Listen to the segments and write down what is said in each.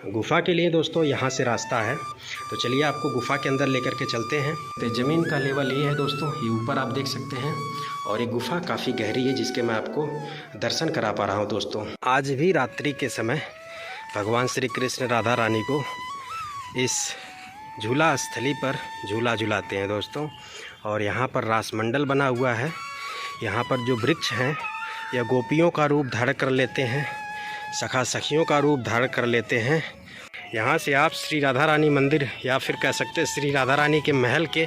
गुफ़ा के लिए दोस्तों यहाँ से रास्ता है, तो चलिए आपको गुफ़ा के अंदर लेकर के चलते हैं। तो ज़मीन का लेवल ये है दोस्तों, ये ऊपर आप देख सकते हैं और ये गुफ़ा काफ़ी गहरी है जिसके मैं आपको दर्शन करा पा रहा हूँ दोस्तों। आज भी रात्रि के समय भगवान श्री कृष्ण राधा रानी को इस झूला स्थली पर झूला झुलाते हैं दोस्तों। और यहाँ पर रासमंडल बना हुआ है। यहाँ पर जो वृक्ष हैं यह गोपियों का रूप धारण कर लेते हैं, सखा सखियों का रूप धारण कर लेते हैं। यहाँ से आप श्री राधा रानी मंदिर या फिर कह सकते हैं श्री राधा रानी के महल के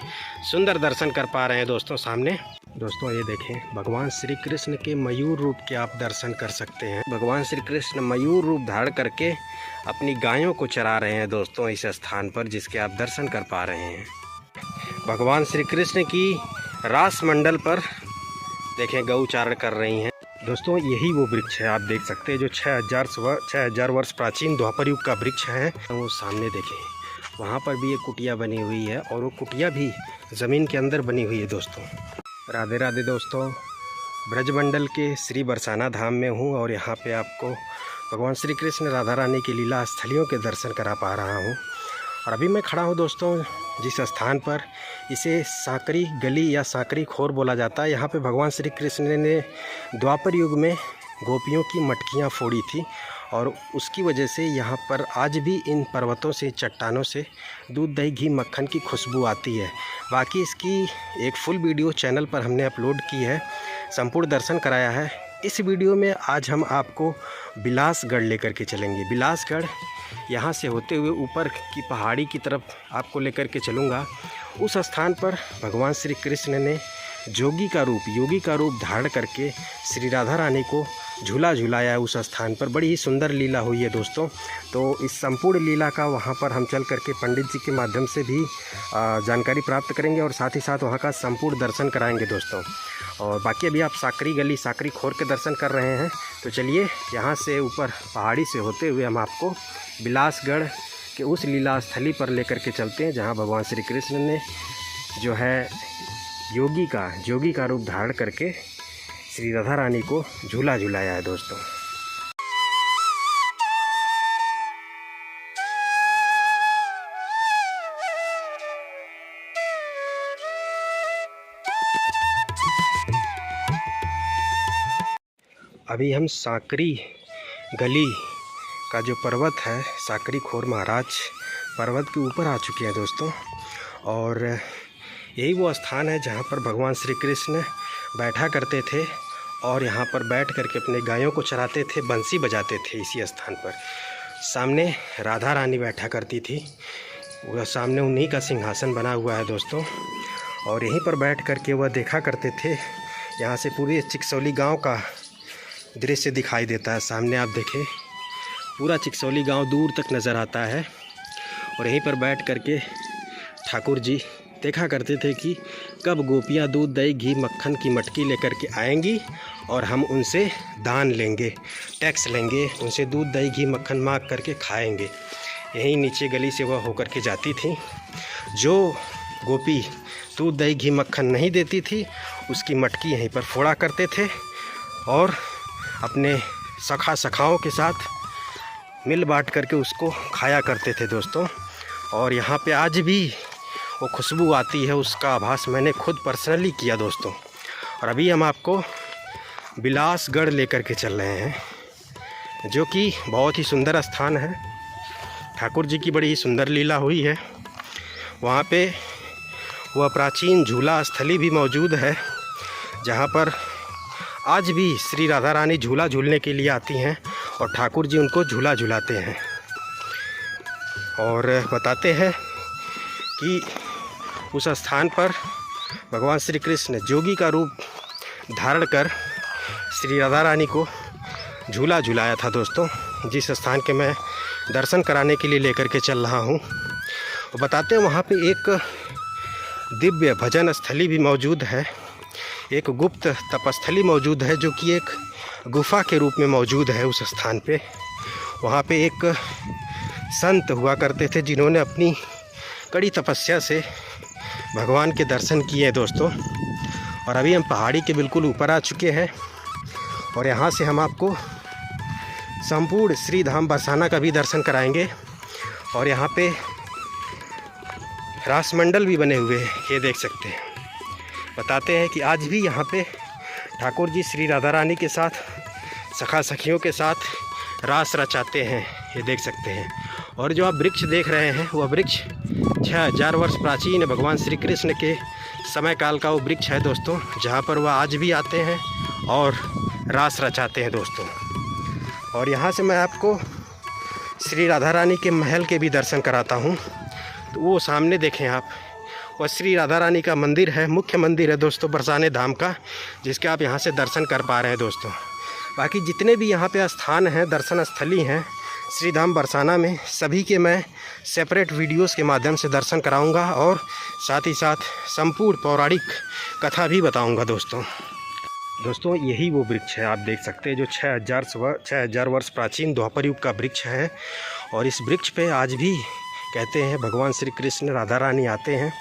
सुंदर दर्शन कर पा रहे हैं दोस्तों। सामने दोस्तों ये देखें, भगवान श्री कृष्ण के मयूर रूप के आप दर्शन कर सकते हैं। भगवान श्री कृष्ण मयूर रूप धारण करके अपनी गायों को चरा रहे हैं दोस्तों इस स्थान पर, जिसके आप दर्शन कर पा रहे हैं। भगवान श्री कृष्ण की रास मंडल पर देखें गौ चारण कर रही हैं दोस्तों। यही वो वृक्ष है, आप देख सकते हैं, जो 6000 वर्ष प्राचीन द्वापर युग का वृक्ष है। वो सामने देखें, वहाँ पर भी एक कुटिया बनी हुई है और वो कुटिया भी ज़मीन के अंदर बनी हुई है दोस्तों। राधे राधे दोस्तों, ब्रजमंडल के श्री बरसाना धाम में हूँ और यहाँ पे आपको भगवान श्री कृष्ण राधा रानी की लीला स्थलियों के दर्शन करा पा रहा हूँ। और अभी मैं खड़ा हूँ दोस्तों जिस स्थान पर, इसे सांकरी गली या सांकरी खोर बोला जाता है। यहाँ पे भगवान श्री कृष्ण ने द्वापर युग में गोपियों की मटकियाँ फोड़ी थी और उसकी वजह से यहाँ पर आज भी इन पर्वतों से, चट्टानों से दूध दही घी मक्खन की खुशबू आती है। बाकी इसकी एक फुल वीडियो चैनल पर हमने अपलोड की है, संपूर्ण दर्शन कराया है। इस वीडियो में आज हम आपको बिलासगढ़ लेकर के चलेंगे। बिलासगढ़ यहाँ से होते हुए ऊपर की पहाड़ी की तरफ आपको लेकर के चलूँगा। उस स्थान पर भगवान श्री कृष्ण ने योगी का रूप धारण करके श्री राधा रानी को झूला झुलाया है। उस स्थान पर बड़ी ही सुंदर लीला हुई है दोस्तों। तो इस संपूर्ण लीला का वहाँ पर हम चल करके पंडित जी के माध्यम से भी जानकारी प्राप्त करेंगे और साथ ही साथ वहाँ का संपूर्ण दर्शन कराएंगे दोस्तों। और बाकी अभी आप सांकरी गली, सांकरी खोर के दर्शन कर रहे हैं। तो चलिए यहाँ से ऊपर पहाड़ी से होते हुए हम आपको बिलासगढ़ के उस लीला स्थली पर लेकर के चलते हैं, जहाँ भगवान श्री कृष्ण ने जो है योगी का रूप धारण करके श्री राधा रानी को झूला झुलाया है दोस्तों। अभी हम सांकरी गली का जो पर्वत है, सांकरी खोर महाराज पर्वत के ऊपर आ चुके हैं दोस्तों। और यही वो स्थान है जहाँ पर भगवान श्री कृष्ण बैठा करते थे और यहाँ पर बैठ करके अपने गायों को चराते थे, बंसी बजाते थे। इसी स्थान पर सामने राधा रानी बैठा करती थी, वह सामने उन्हीं का सिंहासन बना हुआ है दोस्तों। और यहीं पर बैठ करके वह देखा करते थे। यहाँ से पूरे चिकसौली गांव का दृश्य दिखाई देता है। सामने आप देखें, पूरा चिकसौली गांव दूर तक नज़र आता है। और यहीं पर बैठ करके ठाकुर जी देखा करते थे कि कब गोपियाँ दूध दही घी मक्खन की मटकी लेकर के आएंगी और हम उनसे दान लेंगे, टैक्स लेंगे, उनसे दूध दही घी मक्खन मांग करके खाएंगे। यहीं नीचे गली से वह होकर के जाती थी। जो गोपी दूध दही घी मक्खन नहीं देती थी उसकी मटकी यहीं पर फोड़ा करते थे और अपने सखाओं के साथ मिल बांट करके उसको खाया करते थे दोस्तों। और यहाँ पे आज भी वो खुशबू आती है, उसका आभास मैंने खुद पर्सनली किया दोस्तों। और अभी हम आपको बिलासगढ़ लेकर के चल रहे हैं, जो कि बहुत ही सुंदर स्थान है। ठाकुर जी की बड़ी ही सुंदर लीला हुई है। वहाँ पे वह प्राचीन झूला स्थली भी मौजूद है, जहाँ पर आज भी श्री राधा रानी झूला झूलने के लिए आती हैं और ठाकुर जी उनको झूला झुलाते हैं। और बताते हैं कि उस स्थान पर भगवान श्री कृष्ण जोगी का रूप धारण कर श्री राधा रानी को झूला झुलाया था दोस्तों, जिस स्थान के मैं दर्शन कराने के लिए लेकर के चल रहा हूँ। और बताते हैं वहाँ पे एक दिव्य भजन स्थली भी मौजूद है, एक गुप्त तपस्थली मौजूद है, जो कि एक गुफा के रूप में मौजूद है उस स्थान पे। वहाँ पे एक संत हुआ करते थे जिन्होंने अपनी कड़ी तपस्या से भगवान के दर्शन किए दोस्तों। और अभी हम पहाड़ी के बिल्कुल ऊपर आ चुके हैं और यहाँ से हम आपको संपूर्ण श्री धाम बरसाना का भी दर्शन कराएंगे। और यहाँ पे रासमंडल भी बने हुए हैं, ये देख सकते हैं। बताते हैं कि आज भी यहाँ पे ठाकुर जी श्री राधा रानी के साथ सखा सखियों के साथ रास रचाते हैं, ये देख सकते हैं। और जो आप वृक्ष देख रहे हैं वह वृक्ष 6000 वर्ष प्राचीन भगवान श्री कृष्ण के समय काल का वो वृक्ष है दोस्तों, जहाँ पर वह आज भी आते हैं और रास रचाते हैं दोस्तों। और यहाँ से मैं आपको श्री राधा रानी के महल के भी दर्शन कराता हूँ। तो वो सामने देखें आप, वह श्री राधा रानी का मंदिर है, मुख्य मंदिर है दोस्तों बरसाने धाम का, जिसके आप यहाँ से दर्शन कर पा रहे हैं दोस्तों। बाकी जितने भी यहाँ पे स्थान हैं, दर्शन स्थली हैं श्री धाम बरसाना में, सभी के मैं सेपरेट वीडियोस के माध्यम से दर्शन कराऊंगा और साथ ही साथ संपूर्ण पौराणिक कथा भी बताऊंगा दोस्तों। यही वो वृक्ष है, आप देख सकते हैं, जो 6000 वर्ष प्राचीन द्वापर युग का वृक्ष है। और इस वृक्ष पे आज भी कहते हैं भगवान श्री कृष्ण राधा रानी आते हैं।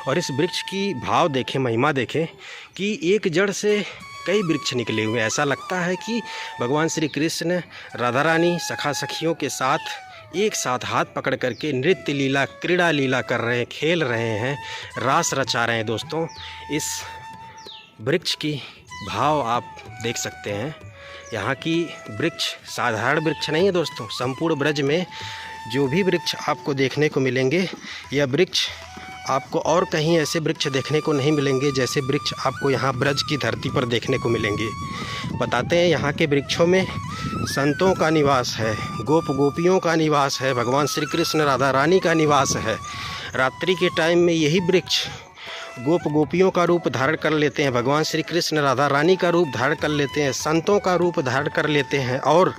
और इस वृक्ष की भाव देखें, महिमा देखें कि एक जड़ से कई वृक्ष निकले हुए। ऐसा लगता है कि भगवान श्री कृष्ण राधा रानी सखा सखियों के साथ एक साथ हाथ पकड़ करके नृत्य लीला, क्रीड़ा लीला कर रहे हैं, खेल रहे हैं, रास रचा रहे हैं दोस्तों। इस वृक्ष की भाव आप देख सकते हैं। यहाँ की वृक्ष साधारण वृक्ष नहीं है दोस्तों। संपूर्ण ब्रज में जो भी वृक्ष आपको देखने को मिलेंगे, यह वृक्ष आपको और कहीं ऐसे वृक्ष देखने को नहीं मिलेंगे जैसे वृक्ष आपको यहाँ ब्रज की धरती पर देखने को मिलेंगे। बताते हैं यहाँ के वृक्षों में संतों का निवास है, गोप गोपियों का निवास है, भगवान श्री कृष्ण राधा रानी का निवास है। रात्रि के टाइम में यही वृक्ष गोप गोपियों का रूप धारण कर लेते हैं, भगवान श्री कृष्ण राधा रानी का रूप धारण कर लेते हैं, संतों का रूप धारण कर लेते हैं और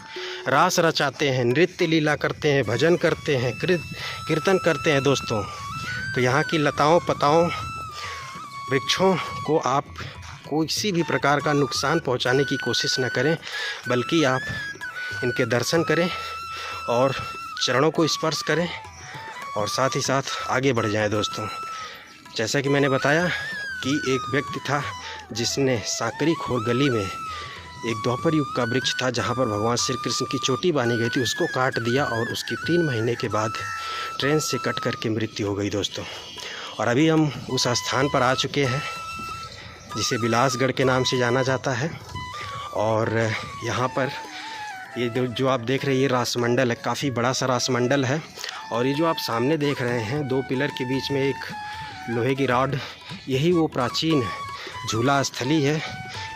रास रचाते हैं, नृत्य लीला करते हैं, भजन करते हैं, कीर्तन करते हैं दोस्तों। तो यहाँ की लताओं पताओं वृक्षों को आप किसी भी प्रकार का नुकसान पहुँचाने की कोशिश न करें, बल्कि आप इनके दर्शन करें और चरणों को स्पर्श करें और साथ ही साथ आगे बढ़ जाएं दोस्तों। जैसा कि मैंने बताया कि एक व्यक्ति था जिसने सांकरी खोर गली में एक द्वापर युग का वृक्ष था जहाँ पर भगवान श्री कृष्ण की चोटी बांधी गई थी, उसको काट दिया और उसकी 3 महीने के बाद ट्रेन से कट करके मृत्यु हो गई दोस्तों। और अभी हम उस स्थान पर आ चुके हैं जिसे बिलासगढ़ के नाम से जाना जाता है। और यहाँ पर ये जो आप देख रहे हैं ये रासमंडल है, काफ़ी बड़ा सा रासमंडल है। और ये जो आप सामने देख रहे हैं 2 पिलर के बीच में एक लोहे की रॉड, यही वो प्राचीन झूला स्थली है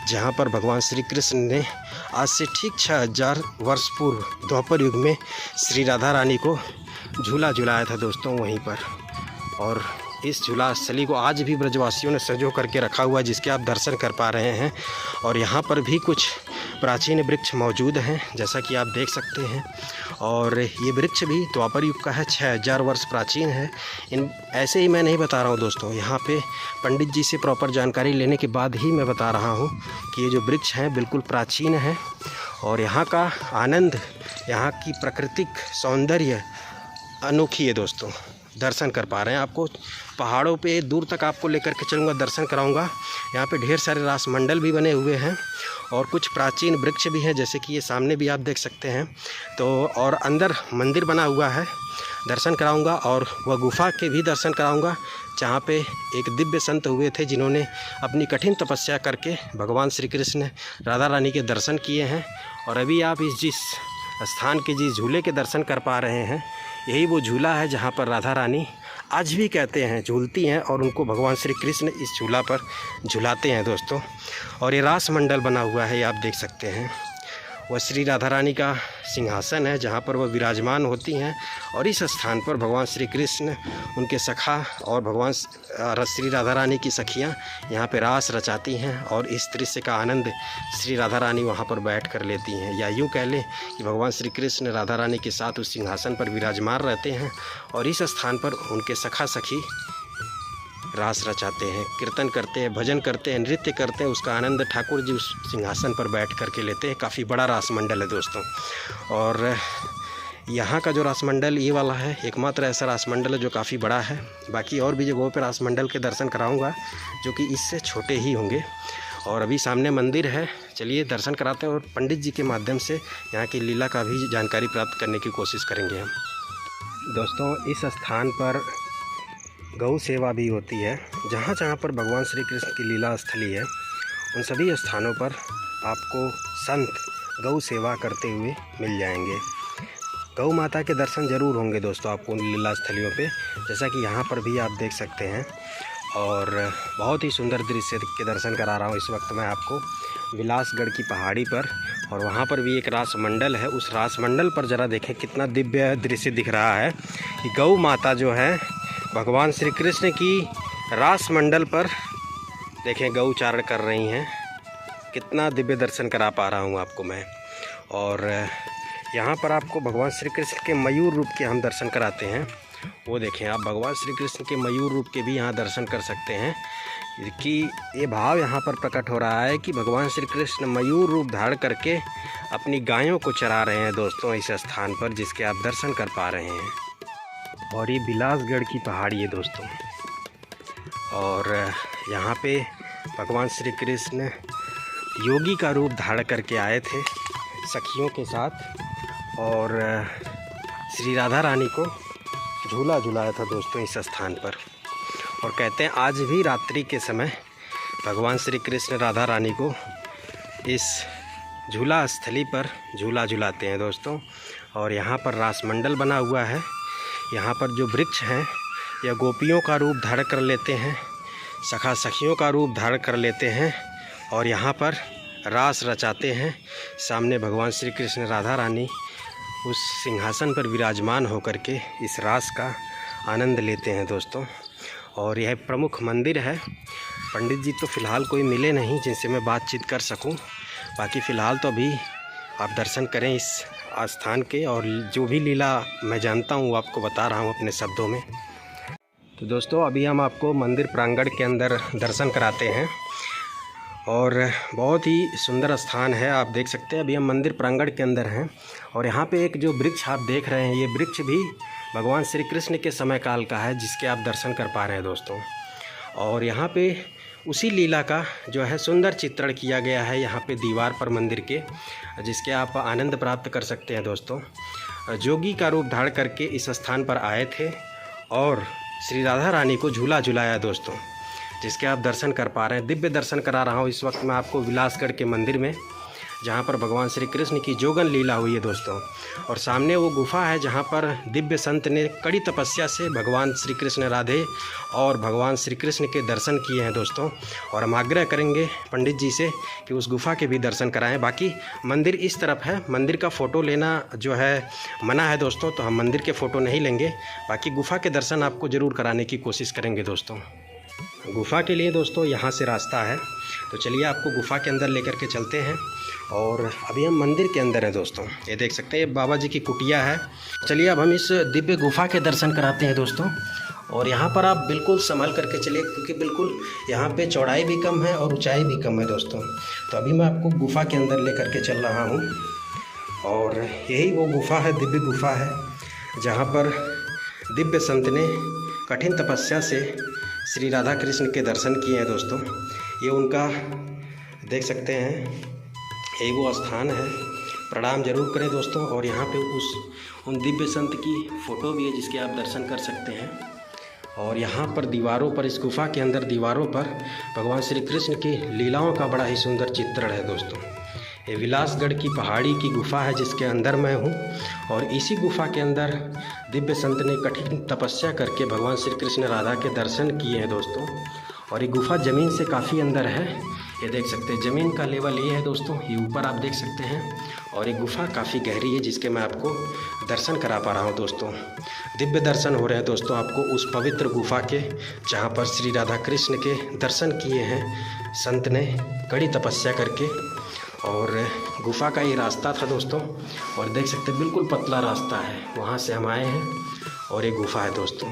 जहाँ पर भगवान श्री कृष्ण ने आज से ठीक 6000 वर्ष पूर्व द्वापर युग में श्री राधा रानी को झूला झुलाया था दोस्तों वहीं पर। और इस झूला स्थली को आज भी ब्रजवासियों ने सजो करके रखा हुआ है, जिसके आप दर्शन कर पा रहे हैं। और यहाँ पर भी कुछ प्राचीन वृक्ष मौजूद हैं जैसा कि आप देख सकते हैं। और ये वृक्ष भी द्वापर युग का है, 6000 वर्ष प्राचीन है। इन ऐसे ही मैं नहीं बता रहा हूँ दोस्तों, यहाँ पे पंडित जी से प्रॉपर जानकारी लेने के बाद ही मैं बता रहा हूँ कि ये जो वृक्ष हैं बिल्कुल प्राचीन है। और यहाँ का आनंद, यहाँ की प्राकृतिक सौंदर्य अनोखी है दोस्तों। दर्शन कर पा रहे हैं, आपको पहाड़ों पे दूर तक आपको लेकर के चलूँगा, दर्शन कराऊंगा। यहाँ पे ढेर सारे रासमंडल भी बने हुए हैं और कुछ प्राचीन वृक्ष भी हैं जैसे कि ये सामने भी आप देख सकते हैं। तो और अंदर मंदिर बना हुआ है, दर्शन कराऊंगा। और वह गुफा के भी दर्शन कराऊंगा जहाँ पे एक दिव्य संत हुए थे जिन्होंने अपनी कठिन तपस्या करके भगवान श्री कृष्ण राधा रानी के दर्शन किए हैं। और अभी आप जिस स्थान के जिस झूले के दर्शन कर पा रहे हैं, यही वो झूला है जहाँ पर राधा रानी आज भी कहते हैं झूलती हैं और उनको भगवान श्री कृष्ण इस झूला पर झुलाते हैं दोस्तों। और ये रासमंडल बना हुआ है, ये आप देख सकते हैं। वह श्री राधा रानी का सिंहासन है जहाँ पर वह विराजमान होती हैं। और इस स्थान पर भगवान श्री कृष्ण, उनके सखा और भगवान श्री राधा रानी की सखियाँ यहाँ पे रास रचाती हैं। और इस दृश्य का आनंद श्री राधा रानी वहाँ पर बैठ कर लेती हैं, या यूँ कह लें कि भगवान श्री कृष्ण राधा रानी के साथ उस सिंहासन पर विराजमान रहते हैं। और इस स्थान पर उनके सखा सखी रास रचाते हैं, कीर्तन करते हैं, भजन करते हैं, नृत्य करते हैं। उसका आनंद ठाकुर जी उस सिंहासन पर बैठ करके लेते हैं। काफ़ी बड़ा रासमंडल है दोस्तों। और यहाँ का जो रासमंडल ये वाला है, एकमात्र ऐसा रासमंडल है जो काफ़ी बड़ा है। बाकी और भी जगहों पर रासमंडल के दर्शन कराऊंगा जो कि इससे छोटे ही होंगे। और अभी सामने मंदिर है, चलिए दर्शन कराते हैं और पंडित जी के माध्यम से यहाँ की लीला का भी जानकारी प्राप्त करने की कोशिश करेंगे हम। दोस्तों इस स्थान पर गौ सेवा भी होती है। जहाँ जहाँ पर भगवान श्री कृष्ण की लीला स्थली है उन सभी स्थानों पर आपको संत गौ सेवा करते हुए मिल जाएंगे। गौ माता के दर्शन ज़रूर होंगे दोस्तों आपको उन लीला स्थलियों पे, जैसा कि यहाँ पर भी आप देख सकते हैं। और बहुत ही सुंदर दृश्य के दर्शन करा रहा हूँ इस वक्त मैं आपको विलासगढ़ की पहाड़ी पर। और वहाँ पर भी एक रास मंडल है, उस रास मंडल पर ज़रा देखें कितना दिव्य दृश्य दिख रहा है कि गौ माता जो है भगवान श्री कृष्ण की रास मंडल पर देखें गौ चारण कर रही हैं। कितना दिव्य दर्शन करा पा रहा हूँ आपको मैं। और यहाँ पर आपको भगवान श्री कृष्ण के मयूर रूप के हम दर्शन कराते हैं। वो देखें आप भगवान श्री कृष्ण के मयूर रूप के भी यहाँ दर्शन कर सकते हैं कि ये भाव यहाँ पर प्रकट हो रहा है कि भगवान श्री कृष्ण मयूर रूप धारण करके अपनी गायों को चरा रहे हैं दोस्तों इस स्थान पर, जिसके आप दर्शन कर पा रहे हैं। और ये बिलासगढ़ की पहाड़ी है दोस्तों। और यहाँ पे भगवान श्री कृष्ण योगी का रूप धारण करके आए थे सखियों के साथ और श्री राधा रानी को झूला झुलाया था दोस्तों इस स्थान पर। और कहते हैं आज भी रात्रि के समय भगवान श्री कृष्ण राधा रानी को इस झूला स्थली पर झूला झुलाते हैं दोस्तों। और यहाँ पर रासमंडल बना हुआ है। यहाँ पर जो वृक्ष हैं यह गोपियों का रूप धारण कर लेते हैं, सखा सखियों का रूप धारण कर लेते हैं और यहाँ पर रास रचाते हैं। सामने भगवान श्री कृष्ण राधा रानी उस सिंहासन पर विराजमान होकर के इस रास का आनंद लेते हैं दोस्तों। और यह प्रमुख मंदिर है। पंडित जी तो फ़िलहाल कोई मिले नहीं जिनसे मैं बातचीत कर सकूं, बाकी फ़िलहाल तो अभी आप दर्शन करें इस स्थान के। और जो भी लीला मैं जानता हूं वो आपको बता रहा हूं अपने शब्दों में। तो दोस्तों अभी हम आपको मंदिर प्रांगण के अंदर दर्शन कराते हैं और बहुत ही सुंदर स्थान है, आप देख सकते हैं। अभी हम मंदिर प्रांगण के अंदर हैं और यहाँ पे एक जो वृक्ष आप देख रहे हैं ये वृक्ष भी भगवान श्री कृष्ण के समय काल का है, जिसके आप दर्शन कर पा रहे हैं दोस्तों। और यहाँ पे उसी लीला का जो है सुंदर चित्रण किया गया है यहाँ पे दीवार पर मंदिर के, जिसके आप आनंद प्राप्त कर सकते हैं दोस्तों। जोगी का रूप धारण करके इस स्थान पर आए थे और श्री राधा रानी को झूला झुलाया दोस्तों, जिसके आप दर्शन कर पा रहे हैं। दिव्य दर्शन करा रहा हूँ इस वक्त मैं आपको विलासगढ़ के मंदिर में, जहाँ पर भगवान श्री कृष्ण की जोगन लीला हुई है दोस्तों। और सामने वो गुफा है जहाँ पर दिव्य संत ने कड़ी तपस्या से भगवान श्री कृष्ण राधे और भगवान श्री कृष्ण के दर्शन किए हैं दोस्तों। और हम आग्रह करेंगे पंडित जी से कि उस गुफा के भी दर्शन कराएं। बाकी मंदिर इस तरफ है, मंदिर का फ़ोटो लेना जो है मना है दोस्तों, तो हम मंदिर के फ़ोटो नहीं लेंगे। बाकी गुफा के दर्शन आपको ज़रूर कराने की कोशिश करेंगे दोस्तों। गुफा के लिए दोस्तों यहाँ से रास्ता है, तो चलिए आपको गुफा के अंदर लेकर के चलते हैं। और अभी हम मंदिर के अंदर हैं दोस्तों, ये देख सकते हैं, ये बाबा जी की कुटिया है। चलिए अब हम इस दिव्य गुफा के दर्शन कराते हैं दोस्तों। और यहाँ पर आप बिल्कुल संभल करके चलिए, क्योंकि बिल्कुल यहाँ पे चौड़ाई भी कम है और ऊंचाई भी कम है दोस्तों। तो अभी मैं आपको गुफा के अंदर लेकर के चल रहा हूँ और यही वो गुफा है, दिव्य गुफा है, जहाँ पर दिव्य संत ने कठिन तपस्या से श्री राधा कृष्ण के दर्शन किए हैं दोस्तों। ये उनका देख सकते हैं, यही वो स्थान है। प्रणाम जरूर करें दोस्तों। और यहाँ पे उन दिव्य संत की फ़ोटो भी है जिसके आप दर्शन कर सकते हैं। और यहाँ पर दीवारों पर, इस गुफा के अंदर दीवारों पर भगवान श्री कृष्ण की लीलाओं का बड़ा ही सुंदर चित्रण है दोस्तों। ये विलासगढ़ की पहाड़ी की गुफा है जिसके अंदर मैं हूँ। और इसी गुफा के अंदर दिव्य संत ने कठिन तपस्या करके भगवान श्री कृष्ण राधा के दर्शन किए हैं दोस्तों। और ये गुफा ज़मीन से काफ़ी अंदर है, ये देख सकते हैं। ज़मीन का लेवल ये है दोस्तों, ये ऊपर आप देख सकते हैं। और ये गुफा काफ़ी गहरी है जिसके मैं आपको दर्शन करा पा रहा हूँ दोस्तों। दिव्य दर्शन हो रहे हैं दोस्तों आपको उस पवित्र गुफा के, जहाँ पर श्री राधा कृष्ण के दर्शन किए हैं संत ने कड़ी तपस्या करके। और गुफा का ये रास्ता था दोस्तों, और देख सकते हैं बिल्कुल पतला रास्ता है, वहाँ से हम आए हैं और ये गुफा है दोस्तों।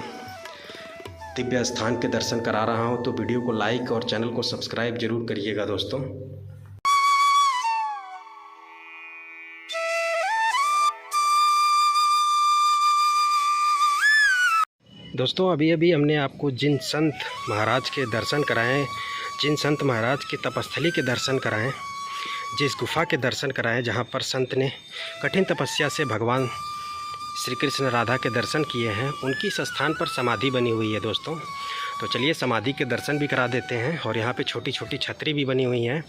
दिव्य स्थान के दर्शन करा रहा हूँ, तो वीडियो को लाइक और चैनल को सब्सक्राइब जरूर करिएगा दोस्तों। दोस्तों अभी हमने आपको जिन संत महाराज के दर्शन कराएं, जिन संत महाराज की तपस्थली के दर्शन कराएं, जिस गुफा के दर्शन कराएं जहां पर संत ने कठिन तपस्या से भगवान श्री कृष्ण राधा के दर्शन किए हैं, उनकी इस स्थान पर समाधि बनी हुई है दोस्तों। तो चलिए समाधि के दर्शन भी करा देते हैं। और यहाँ पे छोटी छोटी छतरी भी बनी हुई हैं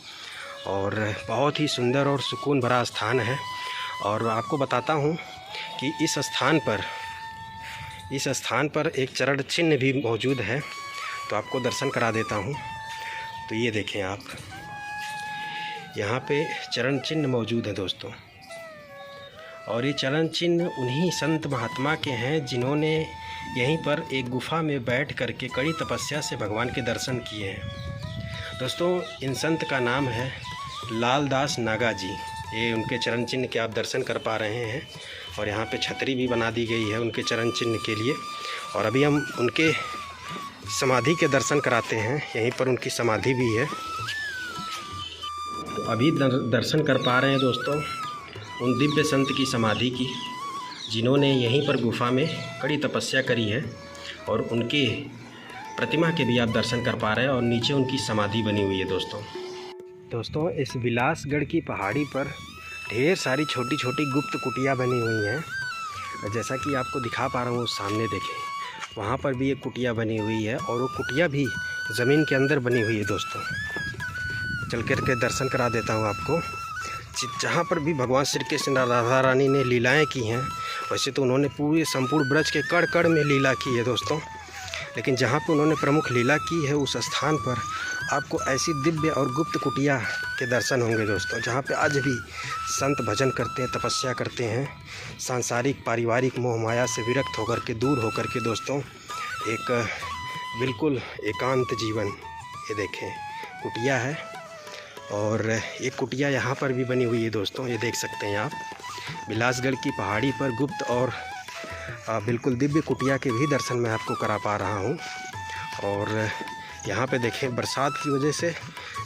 और बहुत ही सुंदर और सुकून भरा स्थान है। और आपको बताता हूँ कि इस स्थान पर एक चरण चिन्ह भी मौजूद है, तो आपको दर्शन करा देता हूँ। तो ये देखें आप, यहाँ पे चरण चिन्ह मौजूद है दोस्तों। और ये चरण चिन्ह उन्हीं संत महात्मा के हैं जिन्होंने यहीं पर एक गुफा में बैठ करके कड़ी तपस्या से भगवान के दर्शन किए हैं दोस्तों। इन संत का नाम है लालदास नागा जी। ये उनके चरण चिन्ह के आप दर्शन कर पा रहे हैं। और यहाँ पे छतरी भी बना दी गई है उनके चरण चिन्ह के लिए। और अभी हम उनके समाधि के दर्शन कराते हैं। यहीं पर उनकी समाधि भी है। तो अभी दर्शन कर पा रहे हैं दोस्तों उन दिव्य संत की समाधि की, जिन्होंने यहीं पर गुफा में कड़ी तपस्या करी है। और उनके प्रतिमा के भी आप दर्शन कर पा रहे हैं और नीचे उनकी समाधि बनी हुई है दोस्तों। इस विलासगढ़ की पहाड़ी पर ढेर सारी छोटी छोटी गुप्त कुटिया बनी हुई हैं। जैसा कि आपको दिखा पा रहा हूँ, सामने देखें, वहाँ पर भी एक कुटिया बनी हुई है और वो कुटिया भी ज़मीन के अंदर बनी हुई है दोस्तों। चल कर के दर्शन करा देता हूँ आपको। जहाँ पर भी भगवान श्री कृष्ण राधा रानी ने लीलाएं की हैं, वैसे तो उन्होंने पूरे संपूर्ण ब्रज के कड़ कड़ में लीला की है दोस्तों, लेकिन जहाँ पर उन्होंने प्रमुख लीला की है उस स्थान पर आपको ऐसी दिव्य और गुप्त कुटिया के दर्शन होंगे दोस्तों, जहाँ पे आज भी संत भजन करते हैं, तपस्या करते हैं, सांसारिक पारिवारिक मोह माया से विरक्त होकर के, दूर होकर के दोस्तों एक बिल्कुल एकांत जीवन। ये देखें कुटिया है। और एक कुटिया यहाँ पर भी बनी हुई है दोस्तों, ये देख सकते हैं आप। विलासगढ़ की पहाड़ी पर गुप्त और बिल्कुल दिव्य कुटिया के भी दर्शन मैं आपको करा पा रहा हूँ। और यहाँ पे देखें, बरसात की वजह से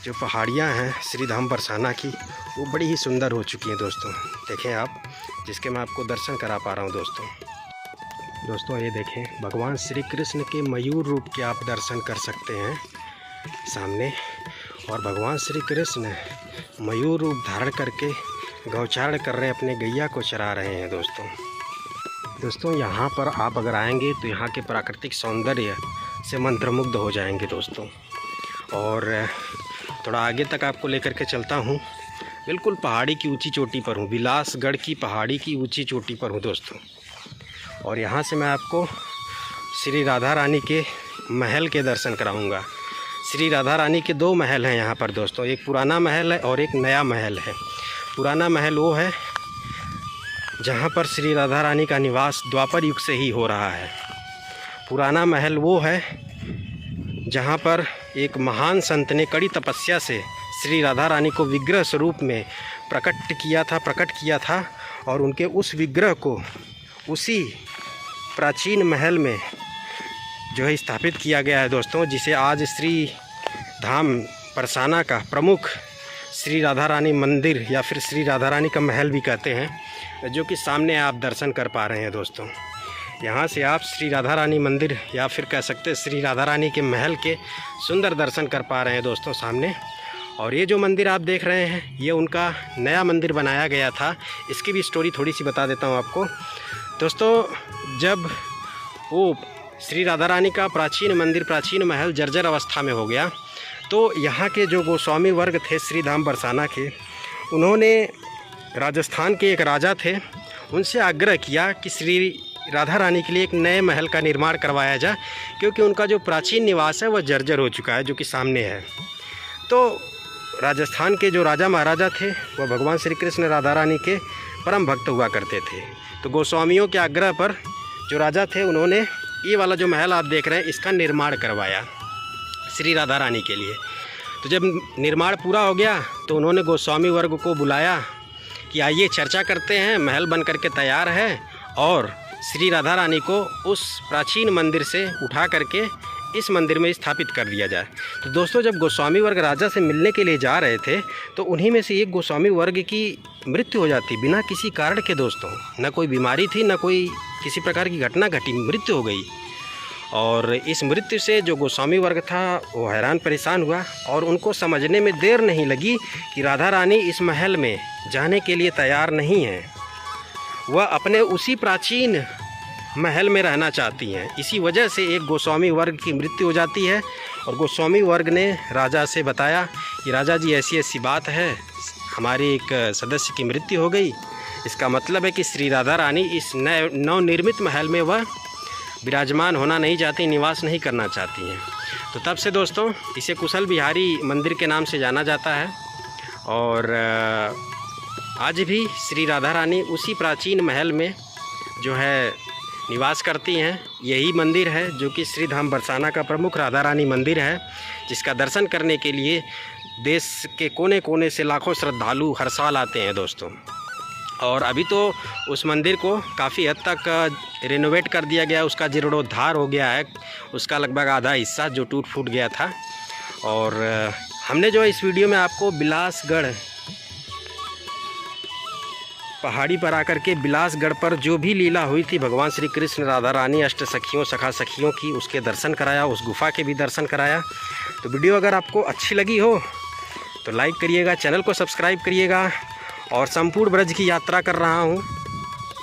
जो पहाड़ियाँ हैं श्री धाम बरसाना की, वो बड़ी ही सुंदर हो चुकी हैं दोस्तों। देखें आप, जिसके मैं आपको दर्शन करा पा रहा हूँ दोस्तों। ये देखें, भगवान श्री कृष्ण के मयूर रूप के आप दर्शन कर सकते हैं सामने। और भगवान श्री कृष्ण मयूर रूप धारण करके गौचारण कर रहे हैं, अपने गैया को चरा रहे हैं दोस्तों। यहाँ पर आप अगर आएंगे तो यहाँ के प्राकृतिक सौंदर्य से मंत्रमुग्ध हो जाएंगे दोस्तों। और थोड़ा आगे तक आपको लेकर के चलता हूँ। बिल्कुल पहाड़ी की ऊंची चोटी पर हूँ, विलासगढ़ की पहाड़ी की ऊंची चोटी पर हूँ दोस्तों। और यहाँ से मैं आपको श्री राधा रानी के महल के दर्शन कराऊँगा। श्री राधा रानी के 2 महल हैं यहाँ पर दोस्तों, एक पुराना महल है और एक नया महल है। पुराना महल वो है जहाँ पर श्री राधा रानी का निवास द्वापर युग से ही हो रहा है। पुराना महल वो है जहाँ पर एक महान संत ने कड़ी तपस्या से श्री राधा रानी को विग्रह स्वरूप में प्रकट किया था। और उनके उस विग्रह को उसी प्राचीन महल में जो है स्थापित किया गया है दोस्तों, जिसे आज श्री धाम बरसाना का प्रमुख श्री राधा रानी मंदिर या फिर श्री राधा रानी का महल भी कहते हैं, जो कि सामने आप दर्शन कर पा रहे हैं दोस्तों। यहाँ से आप श्री राधा रानी मंदिर या फिर कह सकते हैं श्री राधा रानी के महल के सुंदर दर्शन कर पा रहे हैं दोस्तों सामने। और ये जो मंदिर आप देख रहे हैं, ये उनका नया मंदिर बनाया गया था। इसकी भी स्टोरी थोड़ी सी बता देता हूँ आपको दोस्तों। जब वो श्री राधा रानी का प्राचीन मंदिर, प्राचीन महल जर्जर अवस्था में हो गया, तो यहाँ के जो गोस्वामी वर्ग थे श्री धाम बरसाना के, उन्होंने राजस्थान के एक राजा थे, उनसे आग्रह किया कि श्री राधा रानी के लिए एक नए महल का निर्माण करवाया जाए, क्योंकि उनका जो प्राचीन निवास है वह जर्जर हो चुका है, जो कि सामने है। तो राजस्थान के जो राजा महाराजा थे वह भगवान श्री कृष्ण राधा रानी के परम भक्त हुआ करते थे। तो गोस्वामियों के आग्रह पर जो राजा थे, उन्होंने ये वाला जो महल आप देख रहे हैं, इसका निर्माण करवाया श्री राधा रानी के लिए। तो जब निर्माण पूरा हो गया तो उन्होंने गोस्वामी वर्ग को बुलाया कि आइए चर्चा करते हैं, महल बन करके तैयार है और श्री राधा रानी को उस प्राचीन मंदिर से उठा करके इस मंदिर में स्थापित कर दिया जाए। तो दोस्तों, जब गोस्वामी वर्ग राजा से मिलने के लिए जा रहे थे, तो उन्हीं में से एक गोस्वामी वर्ग की मृत्यु हो जाती बिना किसी कारण के दोस्तों। न कोई बीमारी थी, न कोई किसी प्रकार की घटना घटी, मृत्यु हो गई। और इस मृत्यु से जो गोस्वामी वर्ग था वो हैरान परेशान हुआ और उनको समझने में देर नहीं लगी कि राधा रानी इस महल में जाने के लिए तैयार नहीं हैं। वह अपने उसी प्राचीन महल में रहना चाहती हैं। इसी वजह से एक गोस्वामी वर्ग की मृत्यु हो जाती है और गोस्वामी वर्ग ने राजा से बताया कि राजा जी ऐसी ऐसी बात है, हमारे एक सदस्य की मृत्यु हो गई। इसका मतलब है कि श्री राधा रानी इस नवनिर्मित महल में वह विराजमान होना नहीं चाहती, निवास नहीं करना चाहती हैं। तो तब से दोस्तों इसे कुशल बिहारी मंदिर के नाम से जाना जाता है और आज भी श्री राधा रानी उसी प्राचीन महल में जो है निवास करती हैं। यही मंदिर है जो कि श्री धाम बरसाना का प्रमुख राधा रानी मंदिर है, जिसका दर्शन करने के लिए देश के कोने कोने से लाखों श्रद्धालु हर साल आते हैं दोस्तों। और अभी तो उस मंदिर को काफ़ी हद तक रिनोवेट कर दिया गया, उसका जीर्णोद्धार हो गया है, उसका लगभग आधा हिस्सा जो टूट फूट गया था। और हमने जो इस वीडियो में आपको बिलासगढ़ पहाड़ी पर आकर के बिलासगढ़ पर जो भी लीला हुई थी भगवान श्री कृष्ण राधा रानी अष्ट सखियों सखा सखियों की, उसके दर्शन कराया, उस गुफा के भी दर्शन कराया। तो वीडियो अगर आपको अच्छी लगी हो तो लाइक करिएगा, चैनल को सब्सक्राइब करिएगा। और संपूर्ण ब्रज की यात्रा कर रहा हूँ,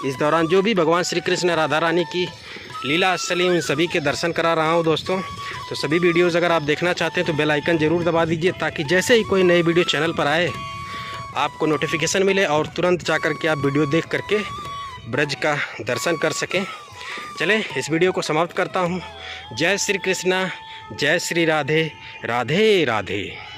इस दौरान जो भी भगवान श्री कृष्ण राधा रानी की लीला स्थली उन सभी के दर्शन करा रहा हूँ दोस्तों। तो सभी वीडियोज़ अगर आप देखना चाहते हैं तो बेल आइकन ज़रूर दबा दीजिए, ताकि जैसे ही कोई नई वीडियो चैनल पर आए आपको नोटिफिकेशन मिले और तुरंत जाकर के आप वीडियो देख करके ब्रज का दर्शन कर सकें। चलें इस वीडियो को समाप्त करता हूँ। जय श्री कृष्णा, जय श्री राधे, राधे राधे।